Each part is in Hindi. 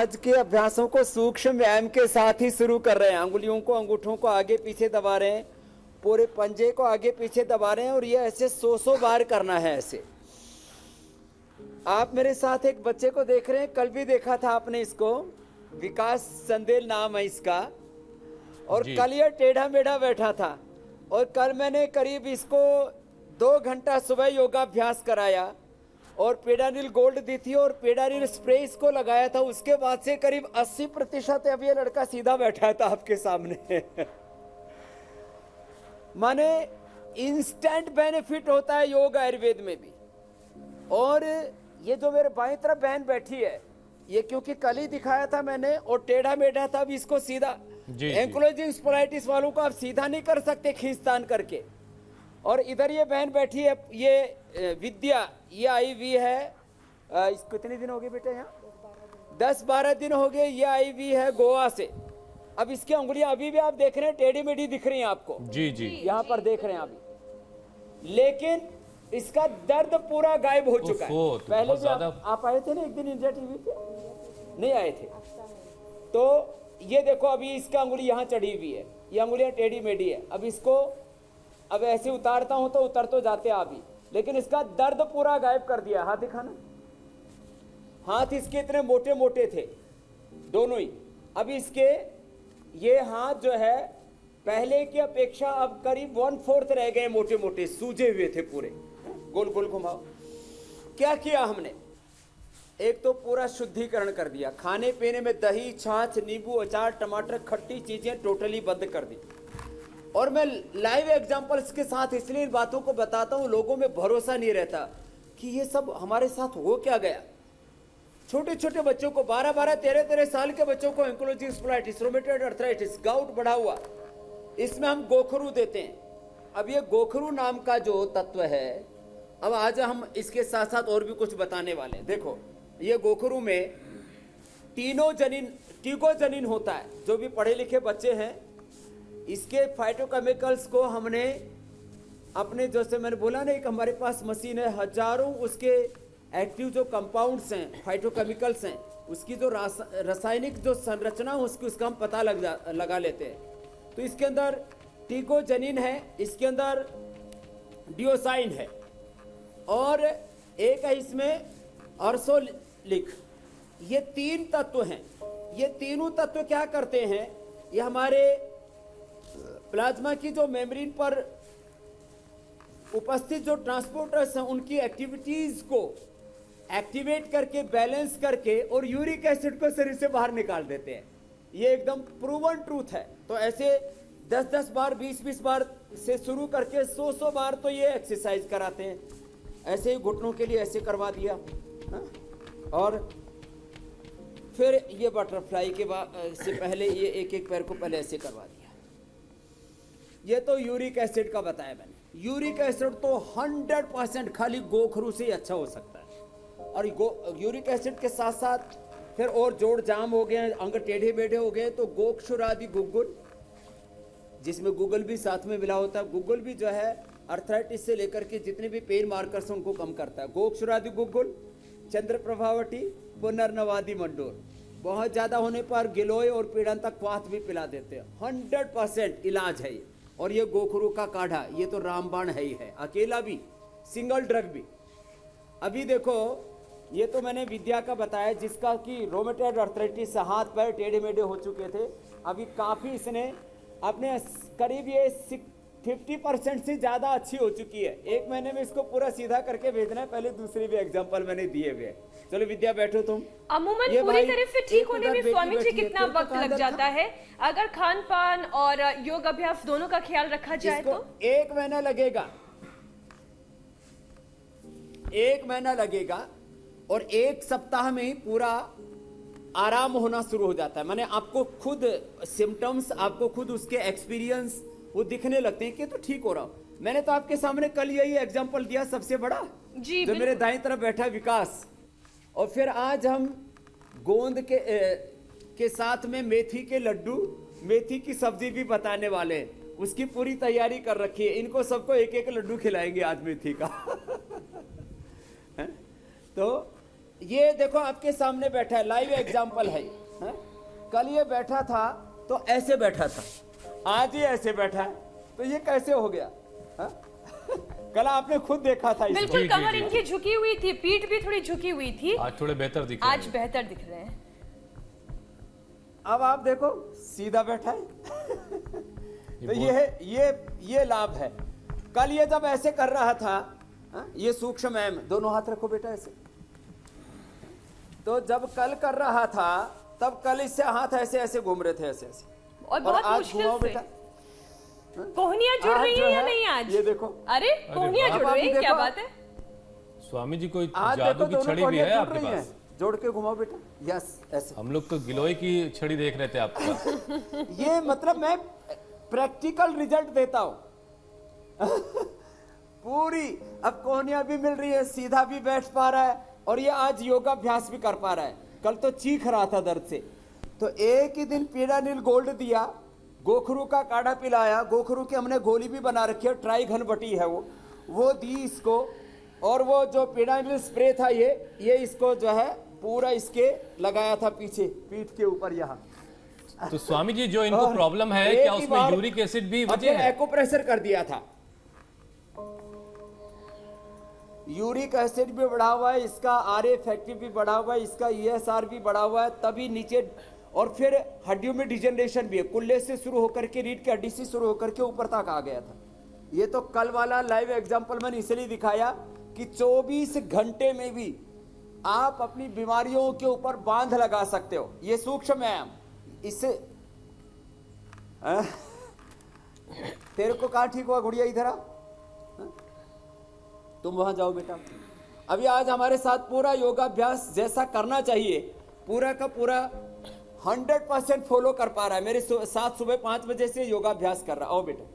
आज के अभ्यासों को सूक्ष्म व्यायाम के साथ ही शुरू कर रहे हैं। अंगुलियों को, अंगूठों को आगे पीछे दबा रहे हैं, पूरे पंजे को आगे पीछे दबा रहे हैं और ये ऐसे 100 बार करना है। ऐसे आप मेरे साथ एक बच्चे को देख रहे हैं, कल भी देखा था आपने इसको, विकास संदेल नाम है इसका, और कल ये टेढ़ा मेढ़ा बैठा था और कल मैंने करीब इसको 2 घंटा सुबह योगाभ्यास कराया और पेडानिल गोल्ड दी थी और पेडानिल स्प्रे इसको लगाया था। उसके बाद से करीब 80% अब ये लड़का सीधा बैठा था आपके सामने। माने इंस्टेंट बेनिफिट होता है योग आयुर्वेद में भी। और ये जो मेरे बाईं तरफ बहन बैठी है, ये क्योंकि कल ही दिखाया था मैंने और टेढ़ा मेढ़ा था, अब इसको सीधा, एंक्लोजिंग स्पोलाइटिस वालों को आप सीधा नहीं कर सकते खींचतान करके। और इधर ये बहन बैठी है, ये विद्या, ये आई हुई है, इसको कितने दिन हो गए बेटे यहाँ? 10-12 दिन हो गए। ये आई हुई है गोवा से। अब इसकी उंगलियां अभी भी आप देख रहे हैं टेढ़ी मेढ़ी दिख रही हैं आपको, जी जी यहाँ पर देख रहे हैं अभी, लेकिन इसका दर्द पूरा गायब हो चुका है। पहले भी आप आए थे ना एक दिन इंडिया टीवी पे, नहीं आए थे? तो ये देखो अभी इसका उंगली यहाँ चढ़ी हुई है, ये उंगलियां टेढ़ी मेढ़ी है। अब इसको अब ऐसे उतारता हूं तो उतर तो जाते अभी, लेकिन इसका दर्द पूरा गायब कर दिया। हाथ दिखाना, हाथ इसके इतने मोटे मोटे थे दोनों ही, अब इसके ये हाथ जो है पहले की अपेक्षा अब करीब 1/4 रह गए मोटे मोटे, सूजे हुए थे पूरे। गोल गोल घुमाओ। क्या किया हमने? एक तो पूरा शुद्धिकरण कर दिया, खाने पीने में दही, छाछ, नींबू, अचार, टमाटर, खट्टी चीजें टोटली बंद कर दी। और मैं लाइव एग्जांपल्स के साथ इसलिए इन बातों को बताता हूं, लोगों में भरोसा नहीं रहता कि ये सब हमारे साथ हो क्या गया। छोटे छोटे बच्चों को, 12-12, 13-13 साल के बच्चों को एंक्लोजिंग स्पोलाइटिस, रूमेटॉइड अर्थराइटिस, गाउट बढ़ा हुआ, इसमें हम गोखरू देते हैं। अब ये गोखरू नाम का जो तत्व है, अब आज हम इसके साथ साथ और भी कुछ बताने वाले हैं। देखो ये गोखरू में टीकोजनिन होता है। जो भी पढ़े लिखे बच्चे हैं, इसके फाइटोकेमिकल्स को हमने अपने, जैसे मैंने बोला ना, एक हमारे पास मशीन है, हजारों उसके एक्टिव जो कंपाउंड्स हैं, फाइटोकेमिकल्स हैं, उसकी जो रासायनिक जो संरचना है उसका हम पता लगा लेते हैं। तो इसके अंदर टीकोजनिन है, इसके अंदर डियोसाइन है और एक है इसमें अर्सोलिक। ये 3 तत्व हैं। ये तीनों तत्व क्या करते हैं? ये हमारे प्लाज्मा की जो मेम्ब्रेन पर उपस्थित जो ट्रांसपोर्टर्स हैं उनकी एक्टिविटीज को एक्टिवेट करके, बैलेंस करके और यूरिक एसिड को शरीर से बाहर निकाल देते हैं। ये एकदम प्रूवन ट्रूथ है। तो ऐसे 10-10 बार, 20-20 बार से शुरू करके 100-100 बार तो ये एक्सरसाइज कराते हैं। ऐसे ही घुटनों के लिए ऐसे करवा दिया, हा? और फिर ये बटरफ्लाई के से पहले ये एक पैर को पहले ऐसे करवा दिया। ये तो यूरिक एसिड का बताया मैंने। यूरिक एसिड तो 100% खाली गोखरू से ही अच्छा हो सकता है। और यूरिक एसिड के साथ साथ फिर और जोड़ जाम हो गए, अंग टेढ़े मेढ़े हो गए, तो गोक्षुरादि गुग्गुल, जिसमें गूगल भी साथ में मिला होता है। गूगल भी जो है अर्थराइटिस से लेकर के जितने भी पेन मार्कर्स उनको कम करता है। गोक्षुरादि गुग्गुल, चंद्र प्रभावटी, पुनर्नवादि मंडोर, बहुत ज्यादा होने पर गिलोय और पीड़ांतक क्वाथ भी पिला देते हैं। 100% इलाज है ये। और ये गोखरू का काढ़ा, ये तो रामबाण है ही है, अकेला भी, सिंगल ड्रग भी। अभी देखो ये तो मैंने विद्या का बताया, जिसका कि रोमेटॉइड अर्थराइटिस से हाथ पैर टेढ़े मेढ़े हो चुके थे। अभी काफी इसने अपने करीब ये 50% से ज्यादा अच्छी हो चुकी है। 1 महीने में इसको पूरा सीधा करके भेजना है। पहले दूसरी भी एग्जांपल मैंने दिए हुए। चलो विद्या बैठो तुम। अमूमन पूरी तरह से ठीक होने में स्वामी जी कितना वक्त लग जाता है अगर खान पान और योग अभ्यास दोनों का ख्याल रखा जाए? तो 1 महीना लगेगा, 1 महीना लगेगा और 1 सप्ताह में ही पूरा आराम होना शुरू हो जाता है। माने आपको खुद सिम्टम्स, आपको खुद उसके एक्सपीरियंस वो दिखने लगते हैं कि तो ठीक हो रहा हूं। मैंने तो आपके सामने कल यही एग्जांपल दिया सबसे बड़ा, जी, जो मेरे दाईं तरफ बैठा विकास। और फिर आज हम गोंद के साथ में मेथी के लड्डू, मेथी की सब्जी भी बताने वाले हैं। उसकी पूरी तैयारी कर रखी है। इनको सबको 1-1 लड्डू खिलाएंगे आज मेथी का। तो ये देखो आपके सामने बैठा है, लाइव एग्जांपल है, हैं? कल ये बैठा था तो ऐसे बैठा था, आज ये ऐसे बैठा है, तो ये कैसे हो गया? हैं? कल आपने खुद देखा था इसको। बिल्कुल, कमर इनकी झुकी हुई थी, पीठ भी थोड़ी झुकी हुई थी। आज थोड़े बेहतर दिख रहे हैं। आज बेहतर दिख रहे हैं। अब आप देखो सीधा बैठा है। तो ये लाभ है। कल ये जब ऐसे कर रहा था, ये सूक्ष्म एम, दोनों हाथ रखो बेटा ऐसे। तो जब कल कर रहा था तब कल इससे हाथ ऐसे ऐसे घूम रहे थे, ऐसे ऐसे, और बहुत आज मुश्किल घुमाओ से बेटा। कोहनियां जुड़ रही हैं या नहीं आज? ये देखो, अरे कोहनियां जुड़ रही हैं, क्या देखो। बात है? स्वामी जी कोई आज जादू देखो की दोनों छड़ी भी कोहनियां है जुड़ आपके रही हैं। पास? जोड़ के घुमाओ बेटा, यस ऐसे। हम लोग तो गिलोय की छड़ी देख रहे थे आपके पास। ये मतलब मैं प्रैक्टिकल रिजल्ट देता हूं। पूरी अब कोहनियां भी मिल रही है, सीधा भी बैठ पा रहा है, और ये आज योगाभ्यास भी कर पा रहा है। कल तो चीख रहा था दर्द से, तो एक ही दिन पीडानिल गोल्ड दिया, गोखरू का काढ़ा पिलाया, गोखरू की हमने गोली भी बना रखी है, ट्राई घन बटी है वो दी इसको, और वो जो पीडानिल स्प्रे था ये इसको जो है पूरा इसके लगाया था पीछे पीठ के ऊपर यहाँ। तो स्वामी जी जो इनको और प्रॉब्लम है, एक क्या ही उसमें बार यूरिक एसिड भी अब वजह ये है? एक्यूप्रेशर कर दिया था, यूरिक एसिड भी बढ़ा हुआ है, इसका आर इफेक्टिव भी बढ़ा हुआ है, इसका ESR भी बढ़ा हुआ है, तभी नीचे, और फिर हड्डियों में डिजनरेशन भी है, कुल्ले से शुरू होकर के रीढ़ की हड्डी से शुरू होकर के ऊपर तक आ गया था। ये तो कल वाला लाइव एग्जांपल मैंने इसलिए दिखाया कि 24 घंटे में भी आप अपनी बीमारियों के ऊपर बांध लगा सकते हो। ये सूक्ष्म है, इससे तेरे को कहाँ ठीक हुआ गुड़िया? इधर आ, तुम वहां जाओ बेटा। अभी आज हमारे साथ पूरा योगाभ्यास जैसा करना चाहिए पूरा का पूरा 100% फॉलो कर पा रहा है। मेरे साथ सुबह 5 बजे से योगाभ्यास कर रहा। आओ बेटा,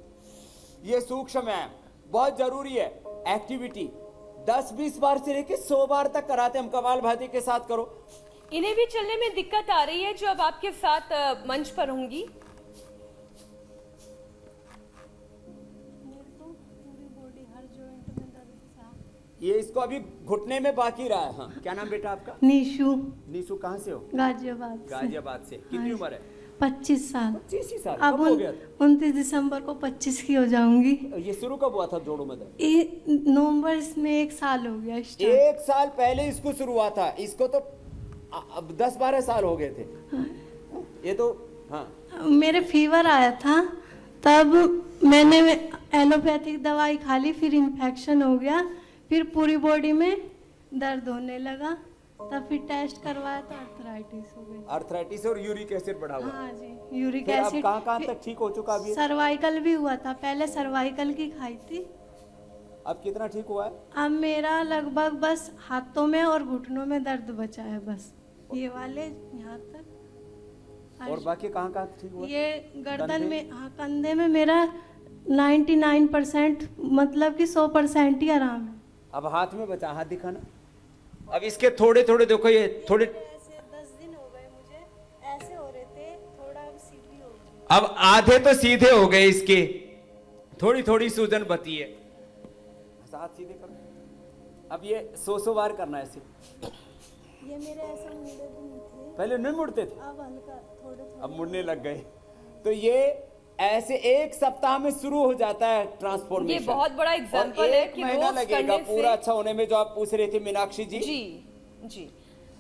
ये सूक्ष्म है, बहुत जरूरी है एक्टिविटी। 10-20 बार से लेके 100 बार तक कराते हम, कपाल भाती के साथ करो। इन्हें भी चलने में दिक्कत आ रही है जो अब आपके साथ मंच पर होंगी? ये इसको अभी घुटने में बाकी रहा है। हाँ, क्या नाम बेटा आपका? निशु। निशु कहाँ से हो? गाजियाबाद से। गाजियाबाद से। कितनी उम्र है? 25 साल। 25 ही साल। अब कब हो गया था? 29 दिसंबर को 25 की हो जाऊंगी। ये शुरू कब हुआ था जोड़ों में दर्द? नवंबर इसमें 1 साल हो गया स्टार्ट। 1 साल पहले इसको शुरू हुआ था, इसको तो अब 10-12 साल हो गए थे। ये तो हाँ, मेरे फीवर आया था, तब मैंने एलोपैथिक दवाई खा ली, फिर इन्फेक्शन हो गया, फिर पूरी बॉडी में दर्द होने लगा, तब फिर टेस्ट करवाया तो आर्थराइटिस हो गई। आर्थराइटिस और यूरिक एसिड बढ़ा हुआ। हाँ जी, यूरिक फिर अब एसिड। कहाँ तक ठीक हो चुका अभी? सर्वाइकल भी हुआ था, पहले सर्वाइकल की खाई थी। अब कितना ठीक हुआ है? अब मेरा लगभग बस हाथों में और घुटनों में दर्द बचा है, बस ये वाले यहाँ तक। और बाकी कहाँ ठीक हुआ? ये गर्दन में, हाँ कंधे में मेरा 99% मतलब कि 100% ही आराम है। अब हाथ में बचा, हाथ दिखाना। अब इसके थोड़े थोड़े देखो, ये थोड़े ऐसे 10 दिन हो गए मुझे, ऐसे हो रहे थे, थोड़ा अब सीधी हो गई। अब आधे तो सीधे हो गए इसके, थोड़ी थोड़ी सूजन बची है। हाथ सीधे करो। अब ये 100 बार करना है ऐसे। ये मेरे ऐसे मुड़े भी नहीं थे, पहले नहीं मुड़ते थे, अब हल्का थोड़े अब मुड़ने लग गए। तो ये ऐसे 1 सप्ताह में शुरू हो जाता है ट्रांसफॉर्मेशन। ये बहुत बड़ा एग्जांपल है कि 1 महीना रोज लगेगा करने से पूरा अच्छा होने में, जो आप पूछ रहे थे मीनाक्षी जी। जी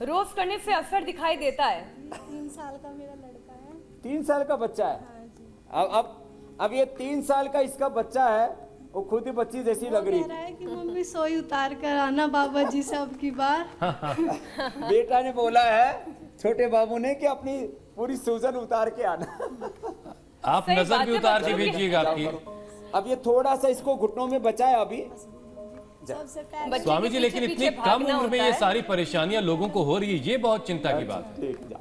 रोज करने से असर दिखाई देता है। 3 साल का मेरा लड़का है। 3 साल का बच्चा है। हाँ जी। अब ये 3 साल का इसका बच्चा है, वो खुद ही बच्ची जैसी लग रही कह रहा है कि मम्मी सोई उतार कर आना बाबा जी से अब की बार। बेटा ने बोला है छोटे बाबू ने कि अपनी पूरी सूजन उतार के आना। आप सही नजर बात भी है, उतार के बच्चों की- भेजिएगा आपकी। अब ये थोड़ा सा इसको घुटनों में बचा है अभी। सबसे पहले बच्चे स्वामी के जी लेकिन पीछे इतनी कम भागना उम्र में होता ये है। सारी परेशानियां लोगों को हो रही है, ये बहुत चिंता की बात है। ठीक जा।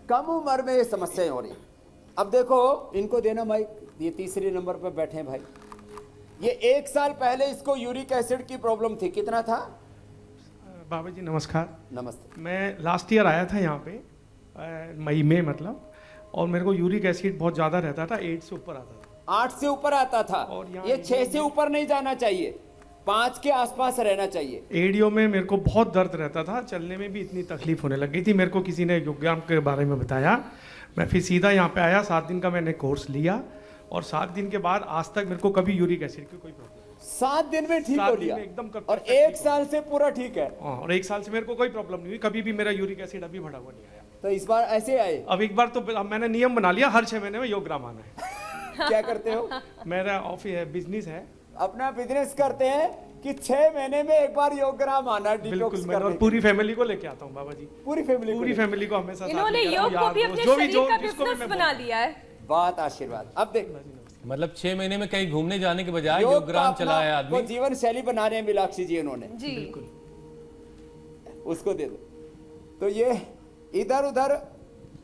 कम उम्र में ये समस्याएं हो रही। अब देखो इनको देना माइक, ये तीसरे नंबर पर बैठे हैं भाई। ये 1 साल पहले इसको यूरिक एसिड की प्रॉब्लम थी। कितना था? बाबा जी नमस्कार। नमस्ते। मैं लास्ट ईयर आया था यहाँ पे मई में मतलब, और मेरे को यूरिक एसिड बहुत ज़्यादा रहता था, 8 से ऊपर आता था। 8 से ऊपर आता था, और यहाँ ये 6 से ऊपर नहीं जाना चाहिए। 5 के आसपास रहना चाहिए। एडीओ में मेरे को बहुत दर्द रहता था, चलने में भी इतनी तकलीफ होने लग गई थी। मेरे को किसी ने योगव्यायाम के बारे में बताया, मैं फिर सीधा यहाँ पे आया। 7 दिन का मैंने कोर्स लिया और 7 दिन के बाद आज तक मेरे को कभी यूरिक एसिड की कोई प्रॉब्लम 7 दिन में ठीक 7 हो दिन लिया में एकदम और perfect 1 ठीक हो साल से पूरा ठीक है। हाँ, और 1 साल से मेरे को कोई प्रॉब्लम नहीं हुई, कभी भी मेरा यूरिक एसिड अभी बढ़ा हुआ नहीं आया। तो इस बार ऐसे आए। अब एक बार तो अब मैंने नियम बना लिया, हर 6 महीने में योगग्राम आना है। क्या करते हो? मेरा ऑफिस है, बिजनेस है। अपना बिजनेस करते हैं कि 6 महीने में एक बार योगग्राम आना, बिल्कुल, डिटॉक्स मैं और करने। पूरी फैमिली को लेके आता हूँ बाबा जी, पूरी फैमिली को हमेशा साथ इन्होंने लेकर योग आओ, को भी यार, अपने जो भी शरीर का जिसको भी बिजनेस मैं बना बोलूं। लिया है। बात आशीर्वाद। अब देख, मतलब 6 महीने में कहीं घूमने जाने के बजाय योग का योगग्राम अपना चलाया वो आदमी। जीवन शैली बना रहे हैं मीनाक्षी जी इन्होंने, जी उसको दे दो। तो ये इधर उधर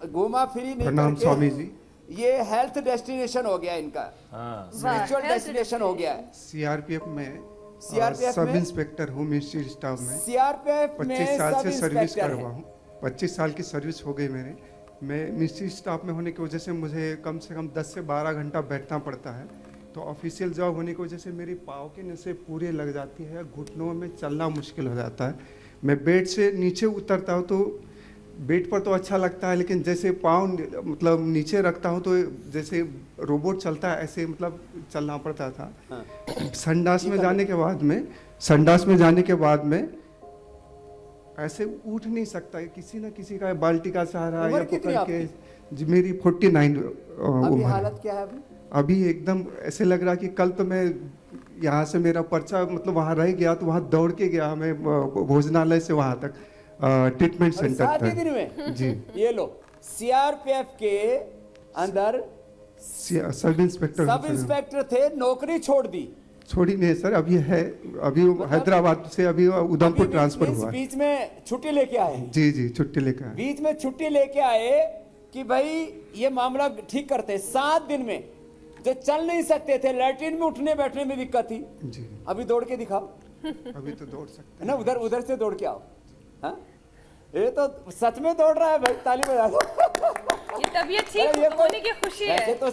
घुमा फिरी नहीं प्रणाम करके स्वामी जी। ये हेल्थ डेस्टिनेशन हो गया इनका, हाँ स्पिरिचुअल health डेस्टिनेशन हो गया है। सीआरपीएफ में CRPF सब में? इंस्पेक्टर हूँ मिनिस्ट्री स्टाफ में। सीआरपीएफ 25 में साल सब से सर्विस इंस्पेक्टर करवा हैं। हूँ। 25 साल की सर्विस हो गई मेरे। मैं मिनिस्ट्री स्टाफ में होने की वजह से मुझे कम से कम 10 से 12 घंटा बैठना पड़ता है। तो ऑफिशियल जॉब होने की वजह से मेरी पाँव की नसें पूरी लग जाती है, घुटनों में चलना मुश्किल हो जाता है। मैं बेड से नीचे उतरता हूँ तो बेड पर तो अच्छा लगता है, लेकिन जैसे पाँव मतलब नीचे रखता हूँ तो जैसे रोबोट चलता है ऐसे मतलब चलना पड़ता था। संडास में जाने के बाद में ऐसे उठ नहीं सकता है, किसी ना किसी का बाल्टी का सहारा उम्र या कितनी पकड़ के। आपकी? जी मेरी 49 अभी उम्र है। हालत क्या है अभी? अभी एकदम ऐसे लग रहा कि कल तो मैं यहाँ से मेरा पर्चा मतलब वहाँ रह गया तो वहाँ दौड़ के गया मैं भोजनालय से वहाँ तक ट्रीटमेंट और सेंटर 7 ही तक। दिन में जी ये लो, सीआरपीएफ के अंदर सब इंस्पेक्टर सब इंस्पेक्टर थे, नौकरी छोड़ दी। छोड़ी नहीं सर, अभी है, अभी हैदराबाद से अभी उधमपुर अभी ट्रांसफर हुआ है। बीच में छुट्टी लेके आए, जी जी छुट्टी लेकर आए। बीच में छुट्टी लेके आए कि भाई ये मामला ठीक करते हैं। 7 दिन में जो चल नहीं सकते थे, लैट्रिन में उठने बैठने में दिक्कत थी, जी अभी दौड़ के दिखाओ, अभी तो दौड़ सकते है ना? उधर से दौड़ के आओ। हाँ? ये तो सच में दौड़ रहा है भाई, ताली बजा दो। ये तबीयत अरे ठीक ये तो- होने की खुशी वैसे है। तो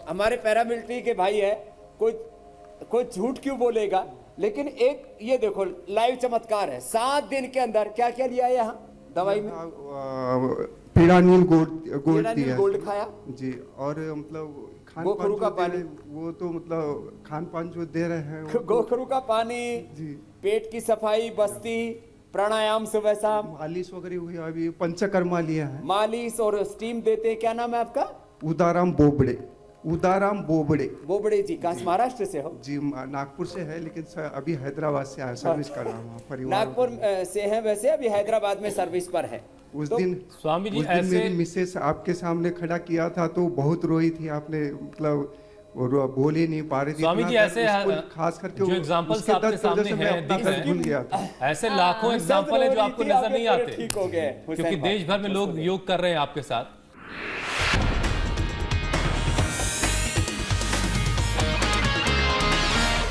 हमारे पैरामिलिट्री के भाई है, कोई झूठ क्यों बोलेगा? लेकिन एक ये देखो लाइव चमत्कार है। 7 दिन के अंदर क्या क्या लिया है यहाँ दवाई में? पीड़ानील गोल्ड दिया गोल्ड खाया, जी। और मतलब खान गोखरू का पानी। वो तो मतलब खान पान जो दे रहे हैं वो गोखरू का पानी, जी। पेट की सफाई, बस्ती, प्राणायाम सुबह शाम, मालिश वगैरह हुई, अभी पंचकर्मा लिया है। मालिश और स्टीम देते हैं। क्या नाम है आपका? उदाराम बोबड़े। बोबड़े जी। कहाँ से? महाराष्ट्र से हो? जी नागपुर से है, लेकिन अभी हैदराबाद से आया, सर्विस कर रहा हूँ परिवार। नागपुर से है, वैसे अभी हैदराबाद में सर्विस पर है। उस तो दिन स्वामी जी उस दिन ऐसे मेरी मिसेस आपके सामने खड़ा किया था तो बहुत रोई थी। आपने मतलब बोल ही नहीं पा रही थी। स्वामी इतना जी दर्द ऐसे उसको खास करके जो एग्जांपल्स उसके आपके दर्द की वजह सामने से मैं हैं, अपना दिख दर्द रहे भूल हैं। गया था। ऐसे लाखों सब एग्जाम्पल है रो जो रही आपको थी, नजर आपके नहीं पूरे आते, ठीक हो गए क्योंकि हुसैन देश भर में भाई। लोग योग कर रहे हैं आपके साथ।